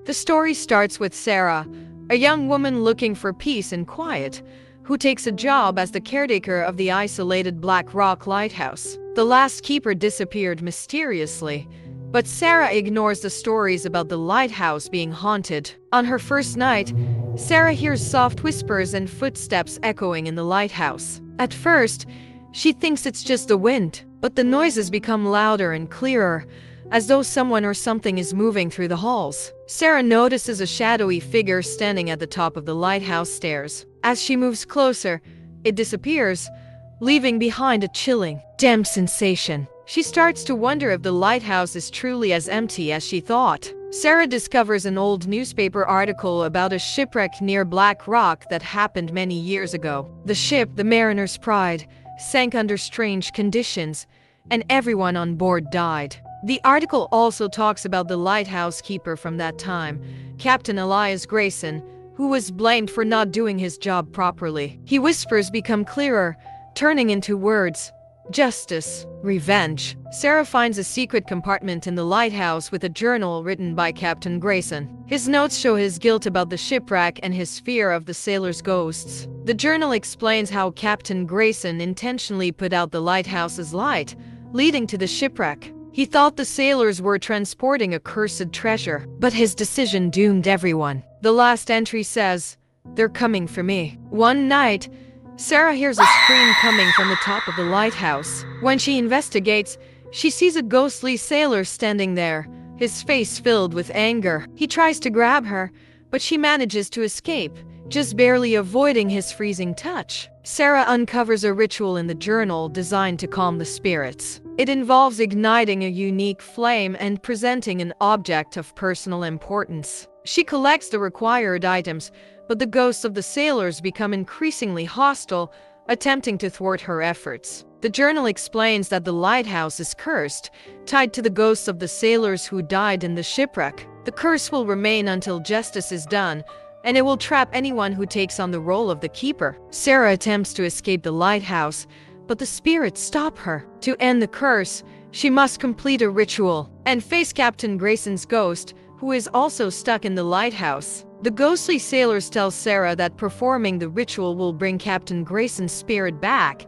The story starts with Sarah, a young woman looking for peace and quiet, who takes a job as the caretaker of the isolated Black Rock Lighthouse. The last keeper disappeared mysteriously, but Sarah ignores the stories about the lighthouse being haunted. On her first night, Sarah hears soft whispers and footsteps echoing in the lighthouse. At first, she thinks it's just the wind, but the noises become louder and clearer, as though someone or something is moving through the halls. Sarah notices a shadowy figure standing at the top of the lighthouse stairs. As she moves closer, it disappears, leaving behind a chilling, damp sensation. She starts to wonder if the lighthouse is truly as empty as she thought. Sarah discovers an old newspaper article about a shipwreck near Black Rock that happened many years ago. The ship, the Mariner's Pride, sank under strange conditions, and everyone on board died. The article also talks about the lighthouse keeper from that time, Captain Elias Grayson, who was blamed for not doing his job properly. His whispers become clearer, turning into words: justice, revenge. Sarah finds a secret compartment in the lighthouse with a journal written by Captain Grayson. His notes show his guilt about the shipwreck and his fear of the sailors' ghosts. The journal explains how Captain Grayson intentionally put out the lighthouse's light, leading to the shipwreck. He thought the sailors were transporting a cursed treasure, but his decision doomed everyone. The last entry says, "They're coming for me." One night, Sarah hears a scream coming from the top of the lighthouse. When she investigates, she sees a ghostly sailor standing there, his face filled with anger. He tries to grab her, but she manages to escape, just barely avoiding his freezing touch. Sarah uncovers a ritual in the journal designed to calm the spirits. It involves igniting a unique flame and presenting an object of personal importance. She collects the required items, but the ghosts of the sailors become increasingly hostile, attempting to thwart her efforts. The journal explains that the lighthouse is cursed, tied to the ghosts of the sailors who died in the shipwreck. The curse will remain until justice is done, and it will trap anyone who takes on the role of the keeper. Sarah attempts to escape the lighthouse, but the spirits stop her. To end the curse, she must complete a ritual and face Captain Grayson's ghost, who is also stuck in the lighthouse. The ghostly sailors tell Sarah that performing the ritual will bring Captain Grayson's spirit back,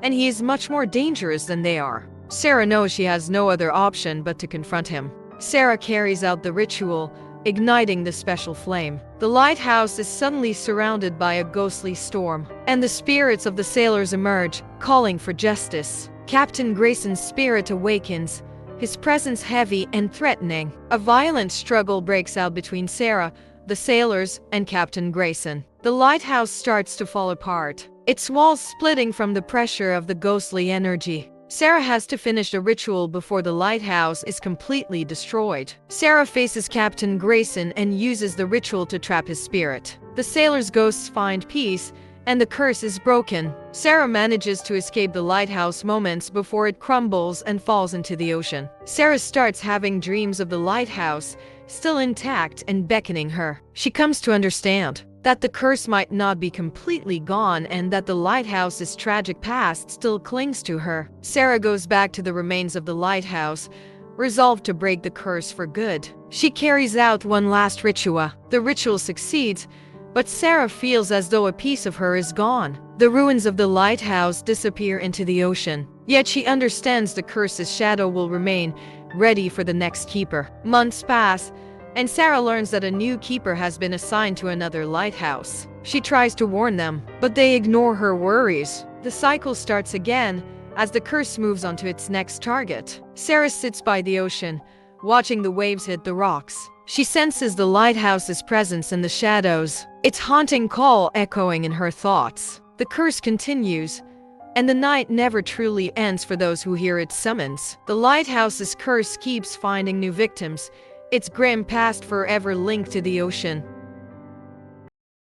and he is much more dangerous than they are. Sarah knows she has no other option but to confront him. Sarah carries out the ritual, igniting the special flame. The lighthouse is suddenly surrounded by a ghostly storm, and the spirits of the sailors emerge, calling for justice. Captain Grayson's spirit awakens, his presence heavy and threatening. A violent struggle breaks out between Sarah, the sailors, and Captain Grayson. The lighthouse starts to fall apart, its walls splitting from the pressure of the ghostly energy. Sarah has to finish the ritual before the lighthouse is completely destroyed. Sarah faces Captain Grayson and uses the ritual to trap his spirit. The sailors' ghosts find peace, and the curse is broken. Sarah manages to escape the lighthouse moments before it crumbles and falls into the ocean. Sarah starts having dreams of the lighthouse, still intact and beckoning her. She comes to understand that the curse might not be completely gone and that the lighthouse's tragic past still clings to her. Sarah goes back to the remains of the lighthouse, resolved to break the curse for good. She carries out one last ritual. The ritual succeeds, but Sarah feels as though a piece of her is gone. The ruins of the lighthouse disappear into the ocean. Yet she understands the curse's shadow will remain, ready for the next keeper. Months pass, and Sarah learns that a new keeper has been assigned to another lighthouse. She tries to warn them, but they ignore her worries. The cycle starts again as the curse moves on to its next target. Sarah sits by the ocean, watching the waves hit the rocks. She senses the lighthouse's presence in the shadows, its haunting call echoing in her thoughts. The curse continues, and the night never truly ends for those who hear its summons. The lighthouse's curse keeps finding new victims, its grim past forever linked to the ocean.